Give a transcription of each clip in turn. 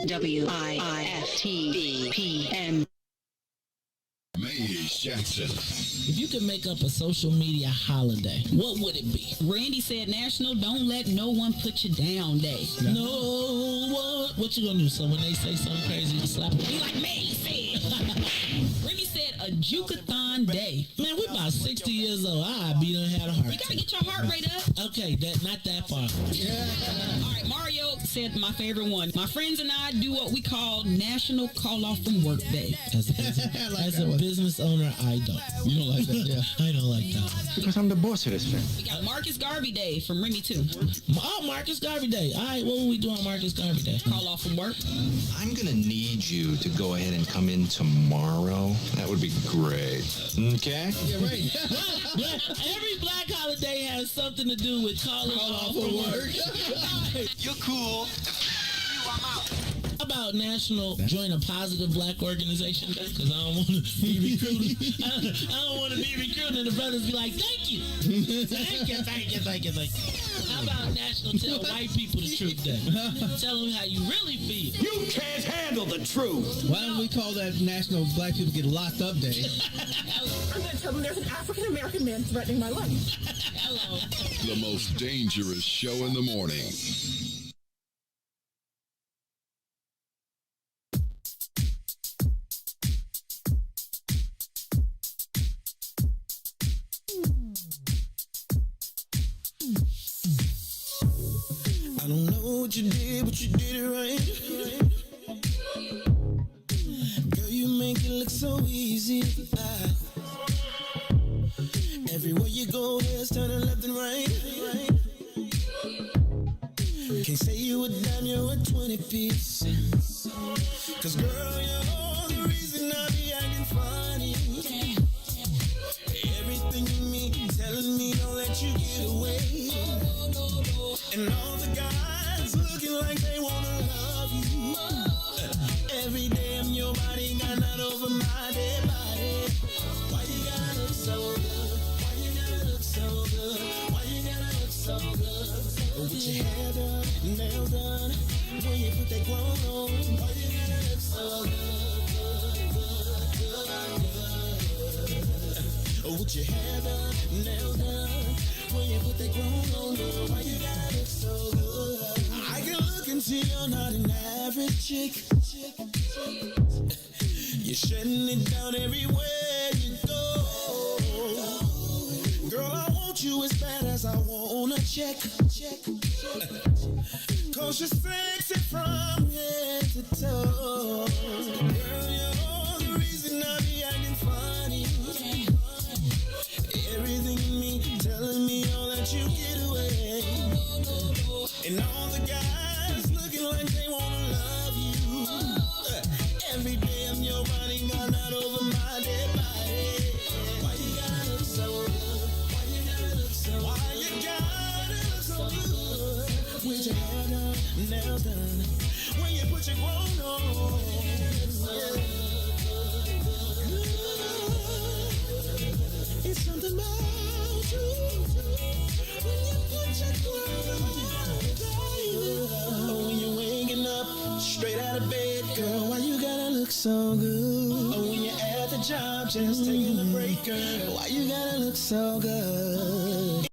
WIIFTBP. Maze Jackson. If you could make up a social media holiday, what would it be? Randy said National Don't Let No One Put You Down Day. No one. What you gonna do? So when they say something crazy, you slap them? Be like Maze said. Randy said a Jukathon Day. Man, we're about 60 years old. I be done had a heart You gotta attack. get your heart rate up. Okay, not that far. All right, Mario said my favorite one. My friends and I do what we call National Call Off from Work Day. As a business owner, I don't. You don't like that? Yeah. I don't like that. Because I'm the boss of this thing. We got Marcus Garvey Day from Remy too. Oh, Marcus Garvey Day. All right, what will we do on Marcus Garvey Day? Call off from work. I'm going to need you to go ahead and come in tomorrow. That would be great. Okay? Yeah, right. Every black holiday has something to do with calling off from work. You're cool. I'm out. How about National Join a Positive Black Organization Day? Because I don't want to be recruited. I don't want to be recruited and the brothers be like, thank you. Thank you. How about National Tell White People the Truth Day? Tell them how you really feel. You can't handle the truth. Why don't we call that National Black People Get Locked Up Day? I'm going to tell them there's an African-American man threatening my life. Hello. The most dangerous show in the morning. I don't know what you did, but you did it right. Girl, you make it look so easy. Everywhere you go, heads turning left and right. Can't say you a dime, you're a 20-piece. Cause girl, you're the reason I be acting funny. Everything in me telling me don't let you get away. And all the guys looking like they wanna love you. Every day I'm your body, got not over my dead body. Why you gotta look so good? Why you gotta look so good? Why you gotta look so good? With your hair done, nails done, when you put that grown on. Why you gotta look so good? With your hair done, nails done, when you put that grown on. Why you gotta look so good? I can look and see you're not an average chick. You're shutting it down everywhere you go. Girl, I want you as bad as I wanna check. Cause you're sexy from head to toe. Girl, you're the reason I be acting funny. Everything in me telling me all that you get away. And all the guys looking like they wanna love you. Every day I'm your body, got not over my dead body. Why you gotta look so good? Why you gotta look so good? Why you gotta look so good? With your hair done, nails done, when you put your grown on. It's something about you when you put your grown on. When you're waking up straight out of bed, girl, why you gotta look so good? When you're at the job just taking a break, girl, why you gotta look so good?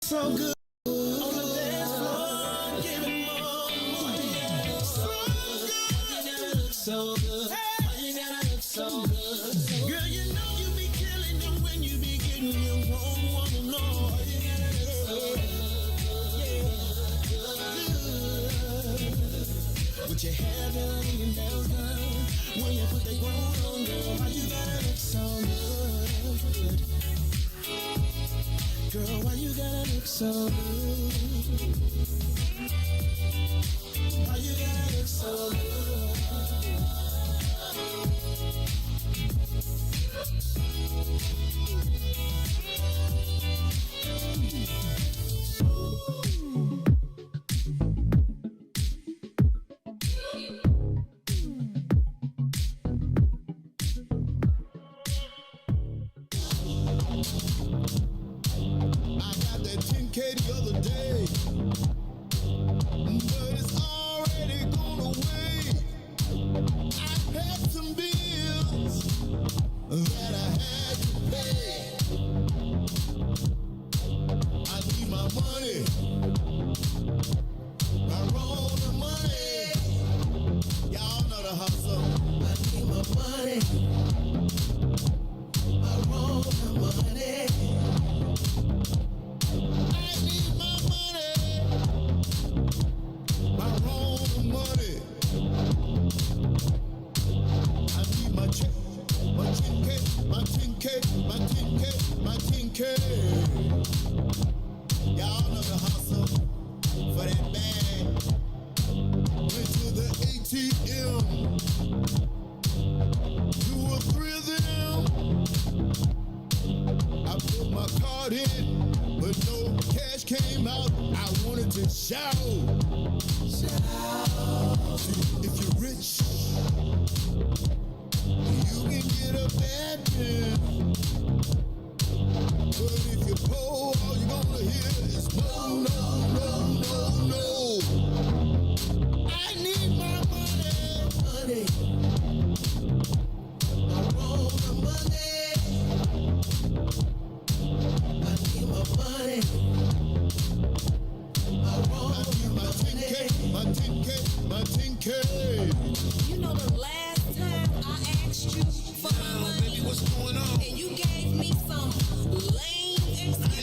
So good. On the dance floor, giving more. Why you gotta look so good? Why you gotta look so good? Why you gotta look so good? Girl, you know you be killing them when you be getting your own woman on. Why you gotta look so good? With your hair done and your nails done, when you put that grown on, girl, why you gotta look so good? Girl, why you gotta look so good? Why you gotta look so good? I got that 10K the other day. but it's already gone away. I had some bills that I had to pay. I need my money, my own money. Y'all know the hustle. I need my money, my own money. I need my money, my own money. I need my check, my 10K, my 10K, my 10K, my 10K. Y'all know the hustle for that bag. Went to the ATM, 2 or 3 of them. I put my card in, but no cash came out. I wanted to shout. If you're rich, you can get a bad pen. But if you're poor, all you're gonna hear is no, no, no, no, no. I need my money, I want the money. I need my money, I want my 10K, my 10K, my 10K. You know the last time I asked you for my money, Baby, what's going on? and you gave me some lame excuse.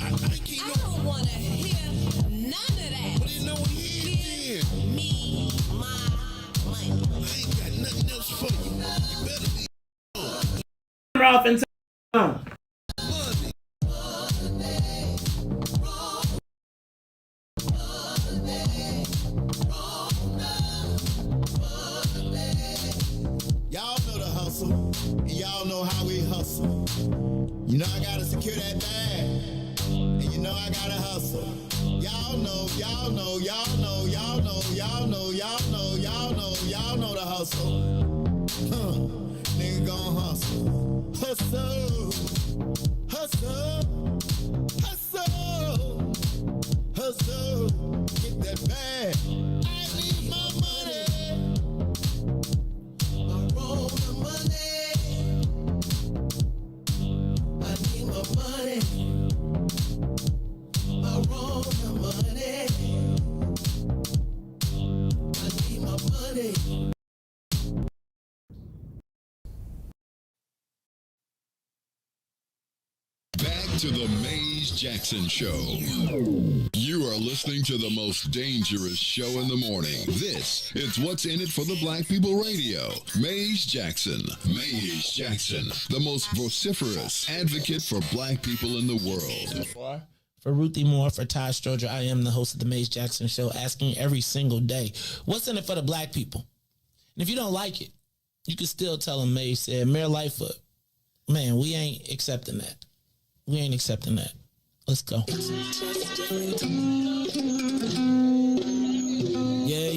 I don't want to hear none of that. But you know what he is Give me my money. I ain't got nothing else for you. You better be Off and on. Y'all know the hustle, and y'all know how we hustle. You know I gotta secure that bag, and you know I gotta hustle. Y'all know, y'all know, y'all know, y'all know, y'all know, y'all know, y'all know, y'all know the hustle. Nigga gon' hustle, hustle, hustle, hustle, hustle. Get that bag. I need my money. I want the money. I need my money. I want the money. I need my money. Back to the Maze Jackson Show. You are listening to the most dangerous show in the morning. This is What's in It for the Black People Radio. Maze Jackson. Maze Jackson, the most vociferous advocate for black people in the world. For Ruthie Moore, for Todd Stoger, I am the host of the Maze Jackson Show, asking every single day, what's in it for the black people? And if you don't like it, you can still tell them Maze said, Mayor Lightfoot, man, we ain't accepting that. We ain't accepting that. Let's go. Yeah.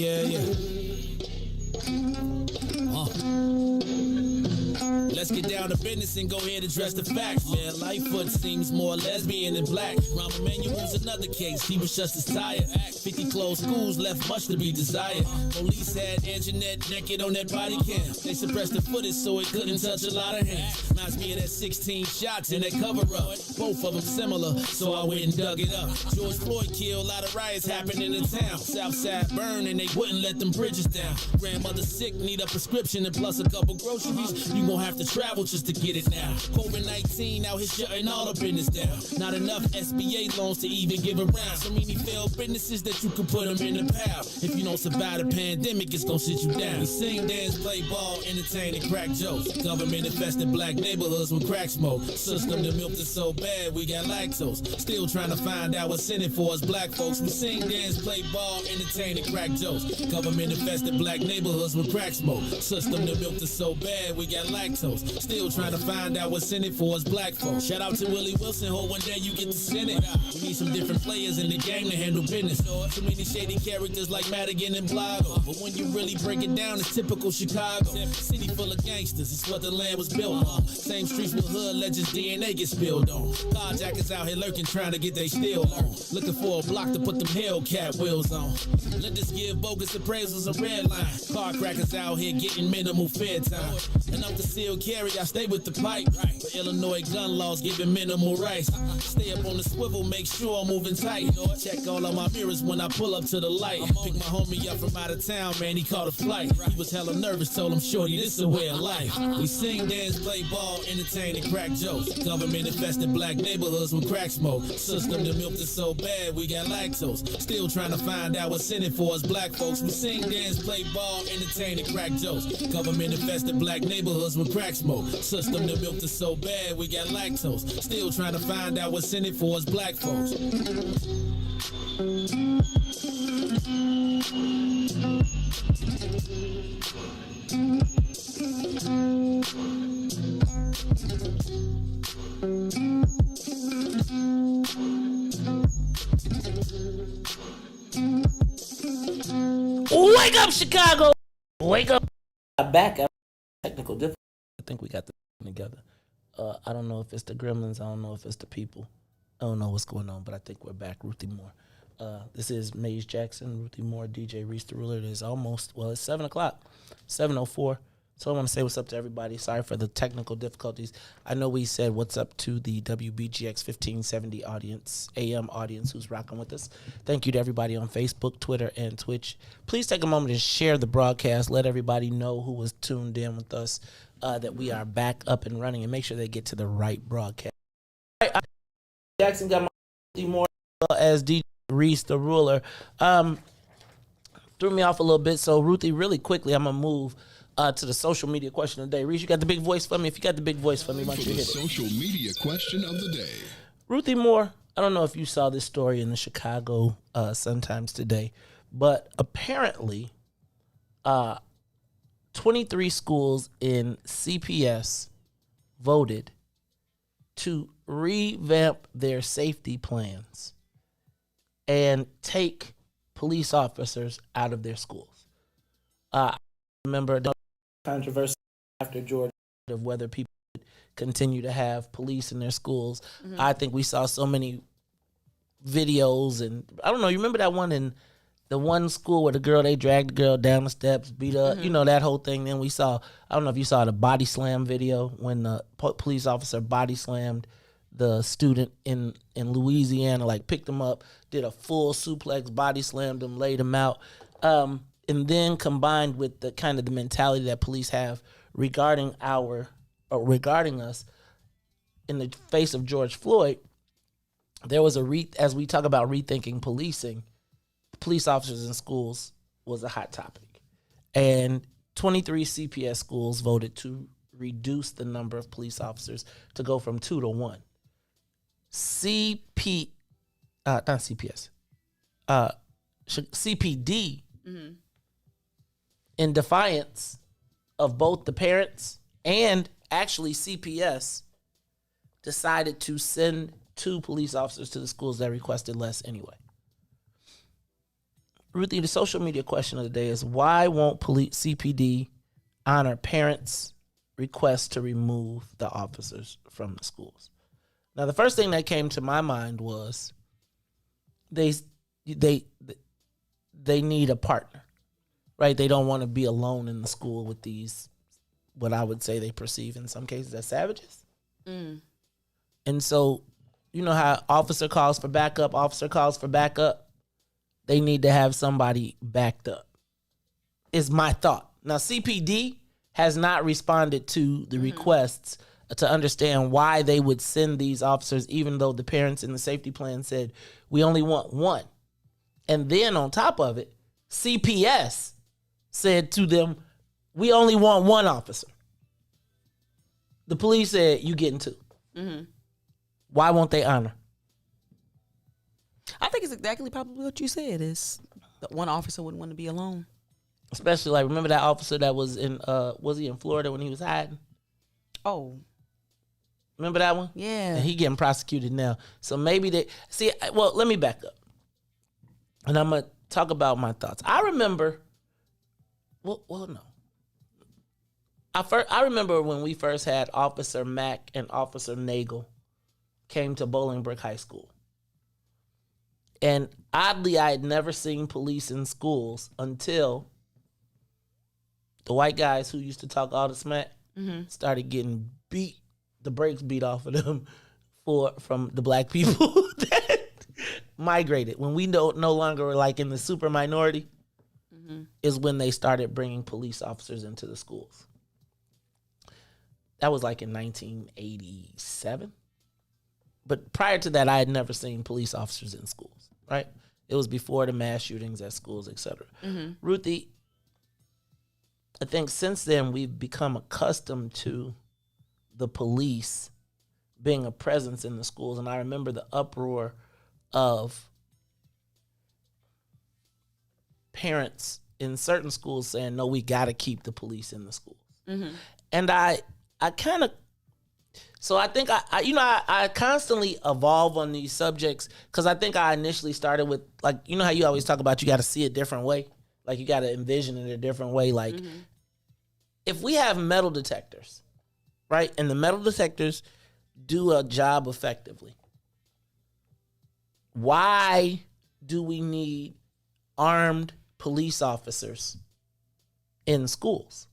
Let's get down to business and go ahead and address the facts, man. Lightfoot seems more lesbian than black. Rahm Emanuel's another case. He was just as tired. 50 closed schools left much to be desired. Police had Anjanette naked on that body cam. They suppressed the footage so it couldn't touch a lot of hands. Reminds me of that 16 shots in that cover-up. Both of them similar, so I went and dug it up. George Floyd killed, a lot of riots happened in the town. Southside burned and they wouldn't let them bridges down. Grandmother sick, need a prescription and plus a couple groceries. You gon' have to travel just to get it now. COVID-19 out here shutting all the business down. Not enough SBA loans to even give around. So many failed businesses that you can put them in the pile. If you don't survive the pandemic, it's gonna sit you down. We sing, dance, play ball, entertain, and crack jokes. Government infested black neighborhoods with crack smoke. System that milked us so bad, we got lactose. Still trying to find out what's in it for us black folks. We sing, dance, play ball, entertain, and crack jokes. Government infested black neighborhoods with crack smoke. System that milked us so bad, we got lactose. Still trying to find out what's in it for us black folks. Shout out to Willie Wilson, hope one day you get to send it. We need some different players in the game to handle business. Too many shady characters like Madigan and Blago. But when you really break it down, it's typical Chicago. City full of gangsters, it's what the land was built on. Same streets with hood legends, DNA get spilled on. Carjackers out here lurking, trying to get they steel on. Looking for a block to put them Hellcat wheels on. Let us give bogus appraisals a red line. Car crackers out here getting minimal fair time. And up to seal carry, I stay with the pipe. But Illinois gun laws giving minimal rights. Stay up on the swivel, make sure I'm moving tight. Check all of my mirrors when I pull up to the light. Pick my homie up from out of town, man, he caught a flight. He was hella nervous, told him, shorty, this a way of life. We sing, dance, play ball, entertain, and crack jokes. Government infested black neighborhoods with crack smoke. System that milked us so bad, we got lactose. Still trying to find out what's in it for us black folks. We sing, dance, play ball, entertain, and crack jokes. Government infested black neighborhoods with crack smoke. System that milked us so bad, we got lactose. Still trying to find out what's in it for us black folks. Wake up, Chicago! Wake up! Back at technical difficulty. I think we got the together. I don't know if it's the gremlins. I don't know if it's the people. I don't know what's going on, but I think we're back. Ruthie Moore. This is Maze Jackson, Ruthie Moore, DJ Riis the Ruler. It is almost, it's 7 o'clock, 7:04. So I want to say what's up to everybody. Sorry for the technical difficulties. I know we said what's up to the WBGX 1570 audience, AM audience who's rocking with us. Thank you to everybody on Facebook, Twitter, and Twitch. Please take a moment and share the broadcast. Let everybody know who was tuned in with us that we are back up and running, and make sure they get to the right broadcast. All right, Jackson got my Ruthie Moore as DJ Riis the Ruler. Threw me off a little bit. So Ruthie, really quickly, I'm going to move to the social media question of the day. Riis, you got the big voice for me? If you got the big voice for me, why don't you hit it? Social media question of the day. Ruthie Moore, I don't know if you saw this story in the Chicago Sun-Times today, but apparently 23 schools in CPS voted to revamp their safety plans and take police officers out of their schools. I remember the controversy after Georgia of whether people would continue to have police in their schools. Mm-hmm. I think we saw so many videos, and I don't know, you remember that one in the one school where they dragged the girl down the steps, beat her, mm-hmm. That whole thing. Then we saw, I don't know if you saw the body slam video when the police officer body slammed the student in Louisiana, like picked him up, did a full suplex, body slammed him, laid him out. And then combined with the kind of the mentality that police have regarding us in the face of George Floyd, there was as we talk about rethinking policing, police officers in schools was a hot topic. And 23 CPS schools voted to reduce the number of police officers to go from 2 to 1. CPD, mm-hmm. in defiance of both the parents and actually CPS, decided to send 2 police officers to the schools that requested less anyway. Ruthie, the social media question of the day is, why won't CPD honor parents' request to remove the officers from the schools? Now, the first thing that came to my mind was they need a partner, right? They don't want to be alone in the school with these, what I would say they perceive in some cases as savages. Mm. And so, you know how officer calls for backup, they need to have somebody backed up, is my thought. Now, CPD has not responded to the mm-hmm. requests to understand why they would send these officers, even though the parents in the safety plan said, we only want 1. And then on top of it, CPS said to them, we only want 1 officer. The police said, you getting 2. Mm-hmm. Why won't they honor? I think it's exactly probably what you said, is that 1 officer wouldn't want to be alone. Especially, like, remember that officer that was he in Florida when he was hiding? Oh. Remember that one? Yeah. And he getting prosecuted now. So maybe they see. Well, let me back up, and I'm gonna talk about my thoughts. I remember. Well, no. I remember when we first had Officer Mack and Officer Nagel came to Bolingbrook High School, and oddly, I had never seen police in schools until the white guys who used to talk all the smack started getting the brakes beat off of them from the black people that migrated. When we no longer were like in the super minority, is when they started bringing police officers into the schools. That was like in 1987. But prior to that, I had never seen police officers in schools, right? It was before the mass shootings at schools, etc. Ruthie, I think since then we've become accustomed to the police being a presence in the schools. And I remember the uproar of parents in certain schools saying, no, we got to keep the police in the schools. And I kind of, so I think I constantly evolve on these subjects because I think I initially started with, like, you know how you always talk about you got to see it a different way? Like you got to envision it a different way. Like if we have metal detectors, right, and the metal detectors do a job effectively, why do we need armed police officers in schools?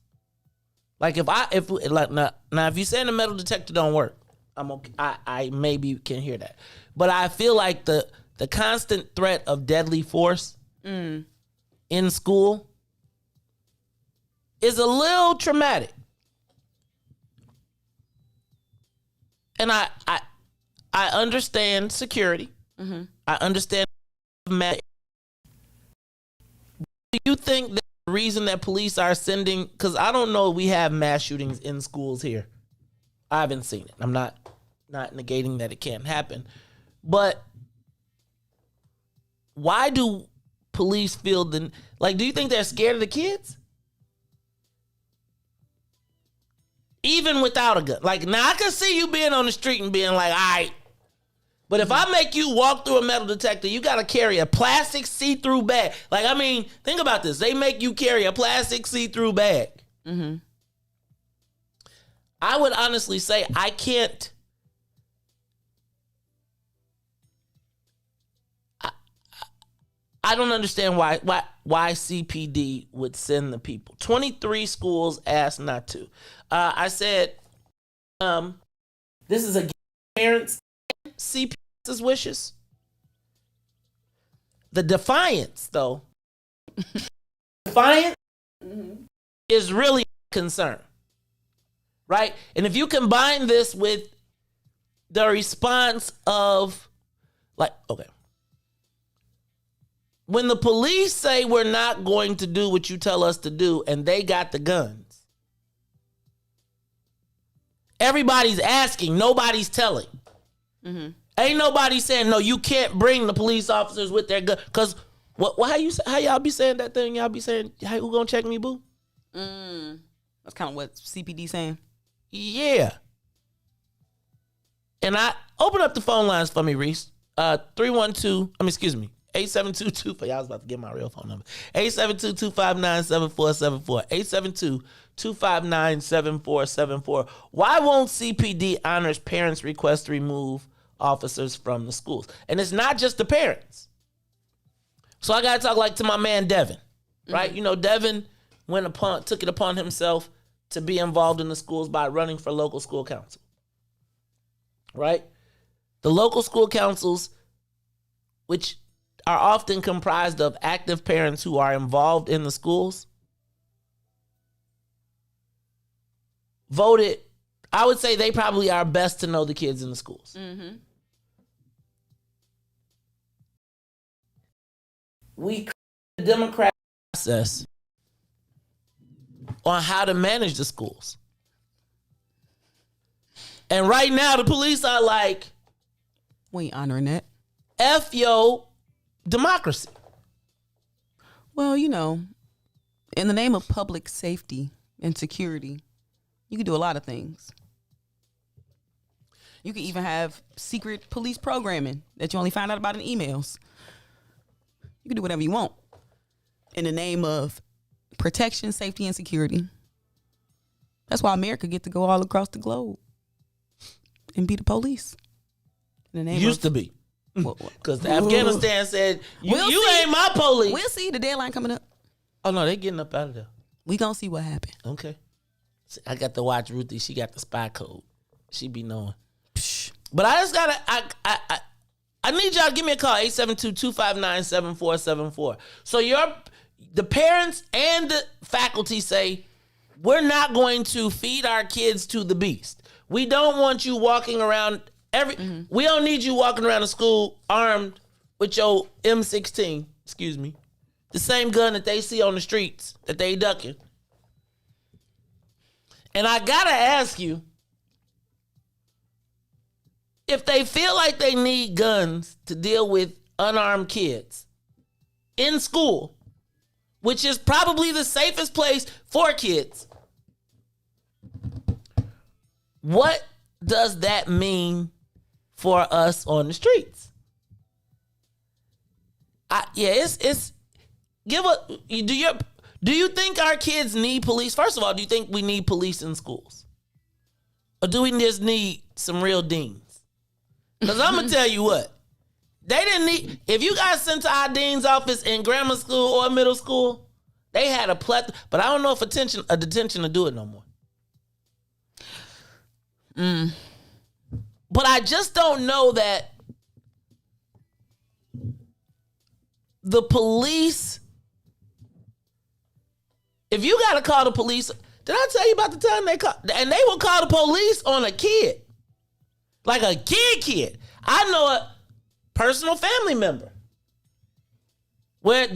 Like if you saying the metal detector don't work, I'm okay. I maybe can hear that, but I feel like the constant threat of deadly force in school is a little traumatic, and I understand security. I understand. Do you think that the reason that police are sending, because I don't know if we have mass shootings in schools here. I haven't seen it. I'm not negating that it can't happen. But why do police feel do you think they're scared of the kids? Even without a gun. Like, now I can see you being on the street and being like, all right. But if I make you walk through a metal detector, you got to carry a plastic see-through bag. Like, I mean, think about this. They make you carry a plastic see-through bag. I would honestly say I can't. I don't understand why CPD would send the people. 23 schools asked not to. I said, this is against parents' CPS's wishes. The defiance, though, is really a concern, right? And if you combine this with the response of, like, okay, when the police say we're not going to do what you tell us to do and they got the guns, everybody's asking, nobody's telling. Ain't nobody saying, no, you can't bring the police officers with their gun. Because how y'all be saying that thing? Y'all be saying, hey, who gonna check me, boo? That's kind of what CPD saying. Yeah. And I open up the phone lines for me, Riis. 872-2, for y'all was about to get my real phone number. 872-259-7474. 872-259-7474. Why won't CPD honors parents' request to remove officers from the schools? And it's not just the parents. So I got to talk to my man Devin, right? You know, Devin took it upon himself to be involved in the schools by running for local school council, right? The local school councils, which are often comprised of active parents who are involved in the schools, voted, I would say they probably are best to know the kids in the schools. We create a democratic process on how to manage the schools. And right now the police are like, we ain't honoring that. F yo democracy. Well, you know, in the name of public safety and security, you can do a lot of things. You can even have secret police programming that you only find out about in emails. You can do whatever you want in the name of protection, safety, and security. That's why America get to go all across the globe and be the police. In the name Used to be. Because Afghanistan said, you ain't my police. We'll see the deadline coming up. Oh, no, they getting up out of there. We gonna see what happened. Okay. See, I got to watch Ruthie. She got the spy code. She be knowing. But I just got to, I need y'all to give me a call, 872-259-7474. So the parents and the faculty say, we're not going to feed our kids to the beast. We don't want you walking around we don't need you walking around the school armed with your M16, excuse me, the same gun that they see on the streets that they ducking. And I gotta ask you, if they feel like they need guns to deal with unarmed kids in school, which is probably the safest place for kids, what does that mean for us on the streets? Do you think our kids need police? First of all, do you think we need police in schools? Or do we just need some real deans? Because I'm going to tell you what, they didn't need, if you got sent to our dean's office in grammar school or middle school, they had a plethora, but I don't know if a detention to do it no more. But I just don't know that the police, if you got to call the police, did I tell you about the time they call, and they will call the police on a kid, like a kid. I know a personal family member where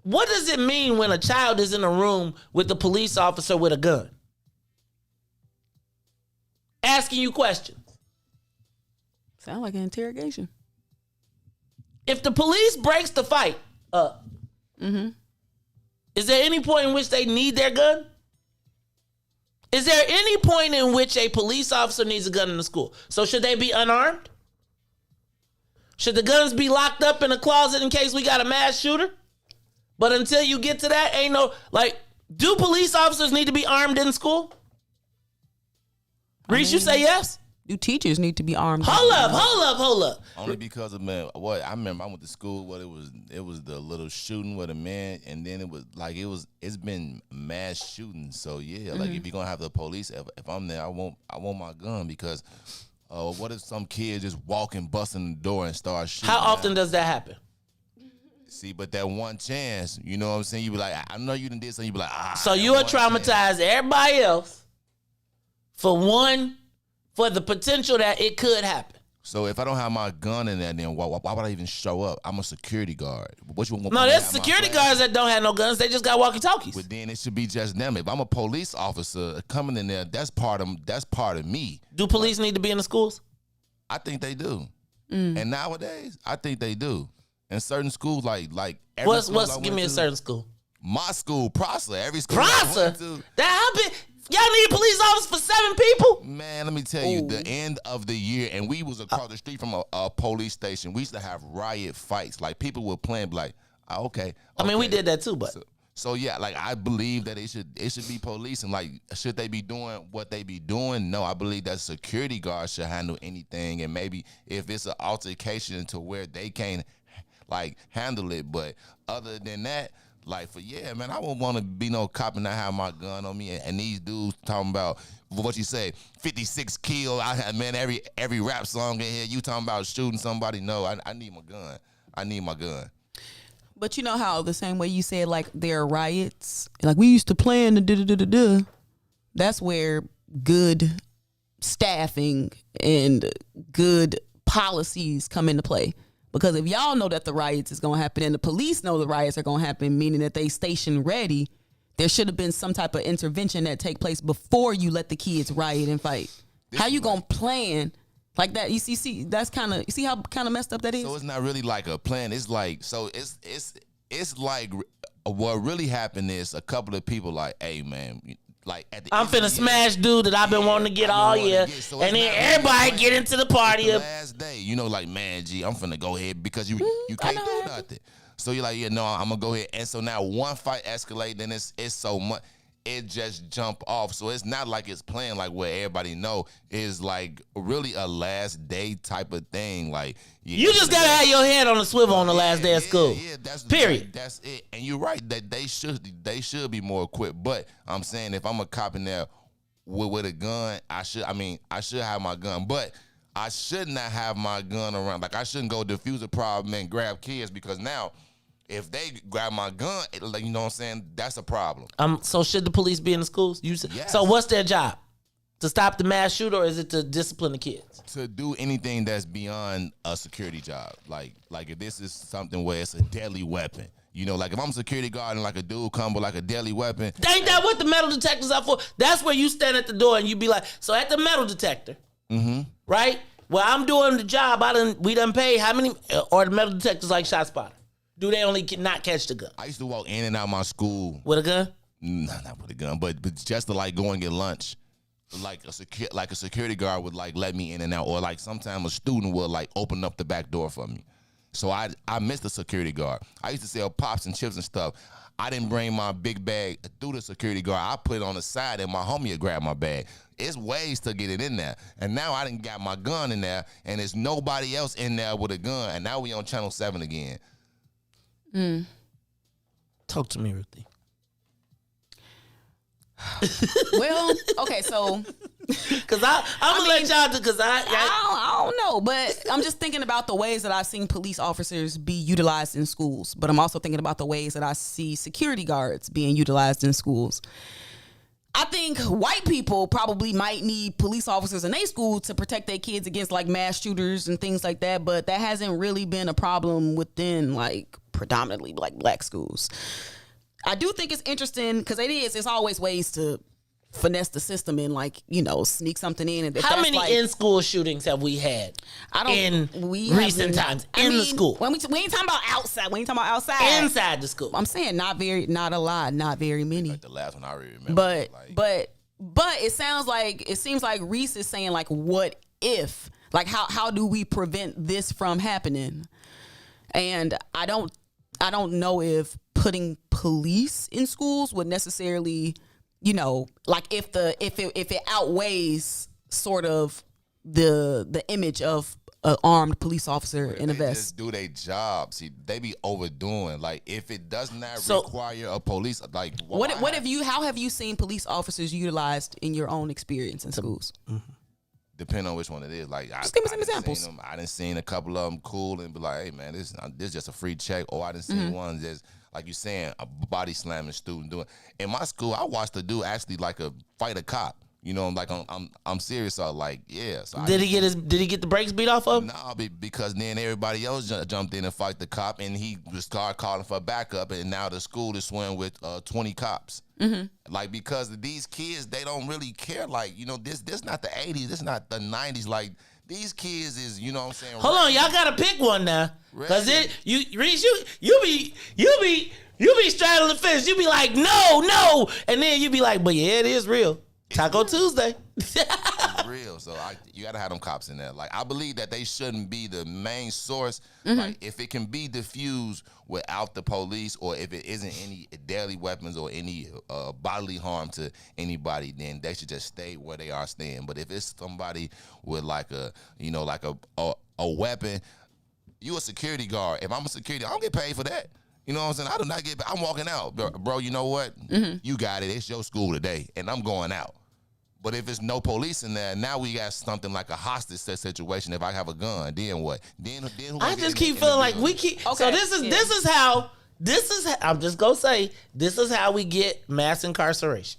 what does it mean when a child is in a room with the police officer with a gun? Asking you questions. Sound like an interrogation. If the police breaks the fight up, is there any point in which they need their gun? Is there any point in which a police officer needs a gun in the school? So should they be unarmed? Should the guns be locked up in a closet in case we got a mass shooter? But until you get to that, ain't no, do police officers need to be armed in school? Reese, you say yes? Do teachers need to be armed? Hold up. Only because of, man, what I remember, I went to school, it was the little shooting with a man, and then it's been mass shooting. So yeah, like if you're gonna have the police, if I'm there, I want my gun, because what if some kid just walking, busting the door and start shooting? How often does that happen? See, but that one chance, you know what I'm saying? You be like, I know you done did something. You be like, So you would traumatize everybody else for the potential that it could happen. So if I don't have my gun in there, then why would I even show up? I'm a security guard. No, there's security guards that don't have no guns. They just got walkie-talkies. But then it should be just them. If I'm a police officer coming in there, that's part of me. Do police need to be in the schools? I think they do. And nowadays, I think they do. In certain schools, like every school give me a certain school. My school, Prosser. Every school Prosser? Y'all need a police officer for 7 people? Man, let me tell you, the end of the year, and we was across the street from a police station. We used to have riot fights. Like, people were playing like, okay. I mean, we did that too, but. So yeah, like, I believe that it should be police, and like, should they be doing what they be doing? No, I believe that security guards should handle anything, and maybe if it's an altercation to where they can't like handle it, but other than that, man, I wouldn't want to be no cop and not have my gun on me, and these dudes talking about what you say, 56 kill. Man, every rap song in here, you talking about shooting somebody? No, I need my gun. I need my gun. But you know how the same way you said, like, there are riots, like we used to plan the da-da-da-da-da. That's where good staffing and good policies come into play. Because if y'all know that the riots is going to happen and the police know the riots are going to happen, meaning that they station ready, there should have been some type of intervention that take place before you let the kids riot and fight. How you going to plan like that? You see that's kind of, you see how kind of messed up that is? So it's not really like a plan. It's like, so it's like what really happened is a couple of people like, hey man, like at the I'm end of finna the smash dude that I've been wanting to get all year, so and it's then not everybody really get into the party. the last day, you know, like, man, G, I'm finna go ahead because you can't do nothing. So you're like, yeah, no, I'm gonna go ahead. And so now one fight escalate, then it's so much. It just jump off. So it's not like it's playing like what everybody know is like really a last day type of thing. Like you just gotta have your head on the swivel on the last day of school. Yeah, that's period. Like, that's it. And you're right that they should be more equipped. But I'm saying if I'm a cop in there with a gun, I should have my gun. But I should not have my gun around. Like I shouldn't go defuse a problem and grab kids because now if they grab my gun, like, you know what I'm saying, that's a problem. So should the police be in the schools? Yes. So what's their job? To stop the mass shooter, or is it to discipline the kids? To do anything that's beyond a security job. Like if this is something where it's a deadly weapon. You know, like if I'm a security guard and like a dude come with like a deadly weapon. Ain't that what the metal detectors are for? That's where you stand at the door and you be like, so at the metal detector, right? Well, I'm doing the job. We done pay how many, or the metal detectors like ShotSpotter? Do they only not catch the gun? I used to walk in and out my school with a gun. Not with a gun, but just to like go and get lunch. Like a security guard would like let me in and out, or like sometimes a student would like open up the back door for me. So I missed the security guard. I used to sell pops and chips and stuff. I didn't bring my big bag through the security guard. I put it on the side and my homie would grab my bag. It's ways to get it in there. And now I done got my gun in there and there's nobody else in there with a gun. And now we on Channel 7 again. Talk to me, Ruthie. Well, okay, so because I'm gonna let y'all do because I don't know, but I'm just thinking about the ways that I've seen police officers be utilized in schools, but I'm also thinking about the ways that I see security guards being utilized in schools. I think white people probably might need police officers in their school to protect their kids against like mass shooters and things like that, but that hasn't really been a problem within like predominantly like black schools. I do think it's interesting because it's always ways to finesse the system and like, you know, sneak something in. And how many in-school shootings have we had recent times in the school? We ain't talking about outside. We ain't talking about outside. Inside the school. I'm saying not a lot, not very many. Like the last one I already remember. But it seems like Riis is saying like, what if? Like how do we prevent this from happening? And I don't know if putting police in schools would necessarily, you know, like if it outweighs sort of the image of an armed police officer in a vest. Just do their job. See, they be overdoing. Like if it does not require a police, like how have you seen police officers utilized in your own experience in schools? Depending on which one it is. Like just give me some examples. I done seen a couple of them cool and be like, hey man, this is just a free check. Or I done seen one that's like you saying, a body slamming student doing. In my school, I watched a dude actually like fight a cop. You know, like I'm serious. So like, yeah. So did he get the brakes beat off of him? No, because then everybody else jumped in and fight the cop, and he started calling for backup, and now the school is swimming with 20 cops. Like because these kids, they don't really care. Like, you know, this not the 80s, this not the 90s. Like these kids is, you know what I'm saying? Hold on, y'all gotta pick one now, cause Riis, you be straddling the fence. You be like no, and then you be like, but yeah, it is real. Taco Tuesday. It's real. So you gotta have them cops in there. Like I believe that they shouldn't be the main source. Like if it can be diffused without the police, or if it isn't any deadly weapons or any bodily harm to anybody, then they should just stay where they are staying. But if it's somebody with like a weapon, you a security guard. If I'm a security, I don't get paid for that. You know what I'm saying? I do not get. I'm walking out, bro. You know what? You got it. It's your school today, and I'm going out. But if it's no police in there, now we got something like a hostage situation. If I have a gun, then what? Then who I just keep feeling like we keep. Okay. So this is how I'm just gonna say this is how we get mass incarceration.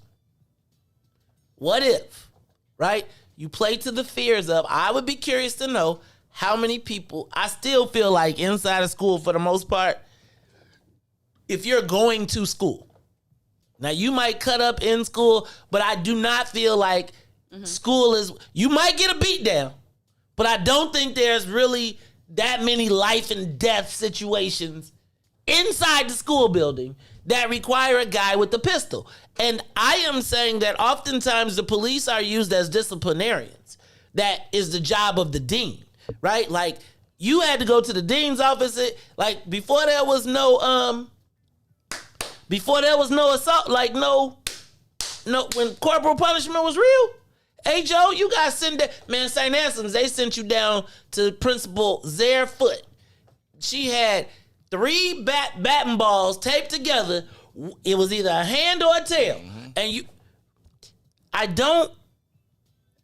What if, right? You play to the fears of. I would be curious to know how many people. I still feel like inside of school, for the most part, if you're going to school. Now, you might cut up in school, but I do not feel like school is... You might get a beat down, but I don't think there's really that many life and death situations inside the school building that require a guy with a pistol. And I am saying that oftentimes the police are used as disciplinarians. That is the job of the dean, right? Like, you had to go to the dean's office. Like, before there was no assault, like no, when corporal punishment was real. Hey, Joe, you guys send that, man, St. Anselm's, they sent you down to Principal Zare Foot. She had 3 batting balls taped together. It was either a hand or a tail. And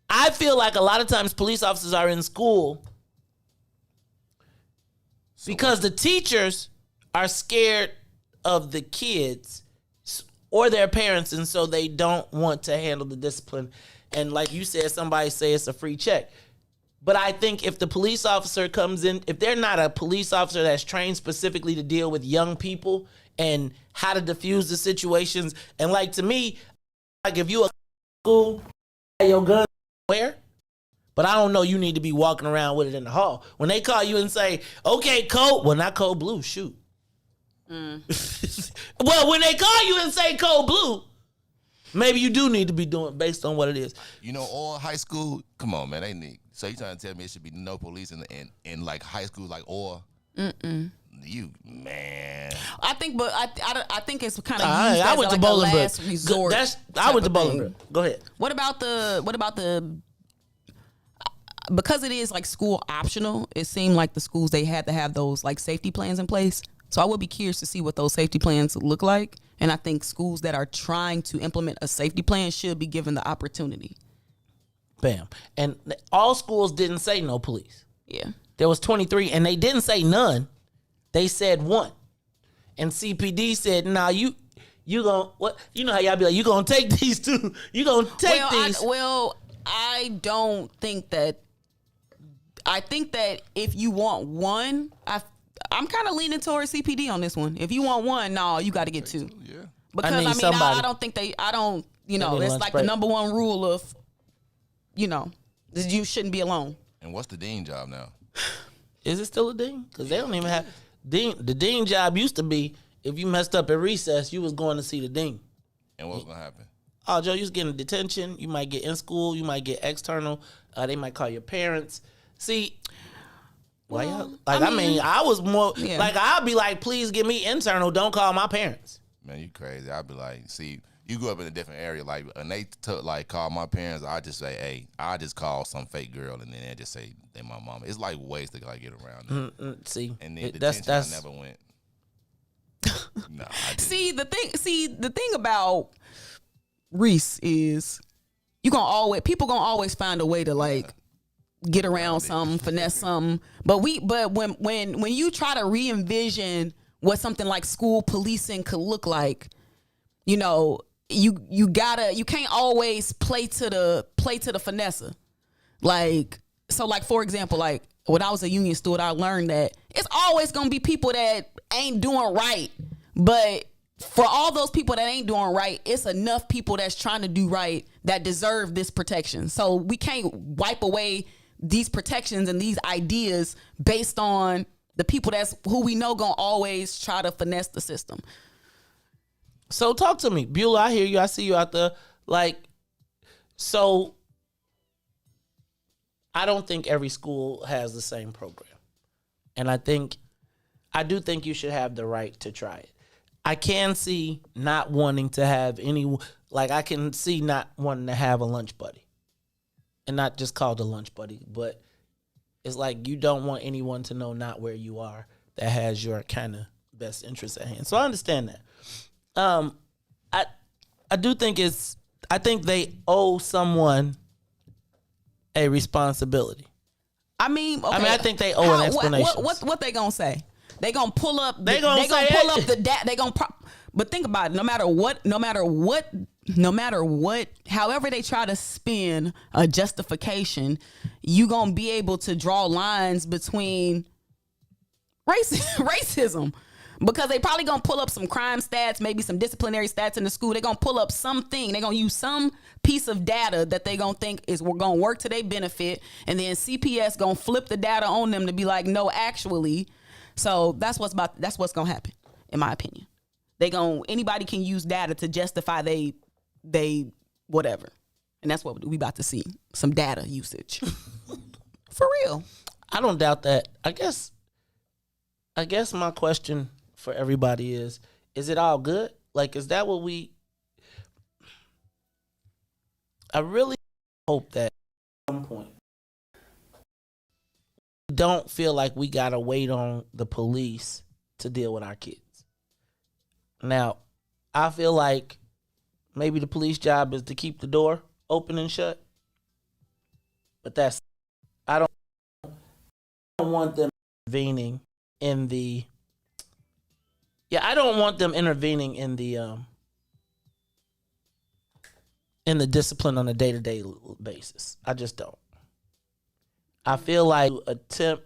I feel like a lot of times police officers are in school because the teachers are scared of the kids or their parents, and so they don't want to handle the discipline. And like you said, somebody say it's a free check. But I think if the police officer comes in, if they're not a police officer that's trained specifically to deal with young people and how to diffuse the situations, and like, to me, like, if you a school, your gun where? But I don't know, you need to be walking around with it in the hall. When they call you and say, okay, code, well, not code blue, shoot. Well, when they call you and say code blue, maybe you do need to be doing based on what it is. You know, all high school, come on, man, they need. So you trying to tell me it should be no police in like high school, like, or you, man. I think, but I think it's kind of I used went as to like a Bolingbrook. last resort. I went to Bolingbrook. Go ahead. What about the? Because it is like school optional, it seemed like the schools, they had to have those like safety plans in place. So I would be curious to see what those safety plans look like. And I think schools that are trying to implement a safety plan should be given the opportunity. Bam. And all schools didn't say no police. Yeah. There was 23, and they didn't say none. They said 1. And CPD said, nah, you gonna, what? You know how y'all be like, you gonna take these 2. You gonna take these. I don't think that. I think that if you want 1, I'm kind of leaning towards CPD on this one. If you want 1, no, you got to get 2. Yeah. Because I don't think that's like the number 1 rule of, you shouldn't be alone. And what's the dean job now? Is it still a dean? Because they don't even have dean. The dean job used to be, if you messed up at recess, you was going to see the dean. And what's gonna happen? Oh, Joe, you was getting detention. You might get in school. You might get external. They might call your parents. See, why y'all? Like, I was more like, I'd be like, please give me internal. Don't call my parents. Man, you crazy. I'd be like, see, you grew up in a different area. Like, and they call my parents, I just say, hey, I just call some fake girl, and then they just say they my mama. It's like ways to like get around it. See, and then detention, I never went. No, I didn't. See, the thing about Riis is people gonna always find a way to like get around something, finesse something. But when you try to re-envision what something like school policing could look like, you can't always play to the finesse. Like, so like, for example, like when I was a union steward, I learned that it's always gonna be people that ain't doing right. But for all those people that ain't doing right, it's enough people that's trying to do right that deserve this protection. So we can't wipe away these protections and these ideas based on the people who we know gonna always try to finesse the system. So talk to me, Beulah. I hear you. I see you out there. Like, so I don't think every school has the same program, and I do think you should have the right to try it. I can see not wanting to have I can see not wanting to have a lunch buddy. And not just called a lunch buddy, but it's like you don't want anyone to know not where you are that has your kind of best interest at hand. So I understand that. I do think I think they owe someone a responsibility. I think they owe an explanation. What they gonna say? They gonna pull up. They gonna pull up the data. They gonna. But think about it. No matter what, however they try to spin a justification, you gonna be able to draw lines between racism. Because they probably gonna pull up some crime stats, maybe some disciplinary stats in the school. They're gonna pull up something. They're gonna use some piece of data that they gonna think is gonna work to their benefit, and then CPS gonna flip the data on them to be like, no, actually. So that's what's gonna happen. in my opinion. Anybody can use data to justify they whatever. And that's what we about to see, some data usage. For real. I don't doubt that. I guess my question for everybody is it all good? Like, is that what I really hope that at some point we don't feel like we gotta wait on the police to deal with our kids. Now, I feel like maybe the police job is to keep the door open and shut. But I don't want them intervening in the discipline on a day-to-day basis. I just don't. I feel like if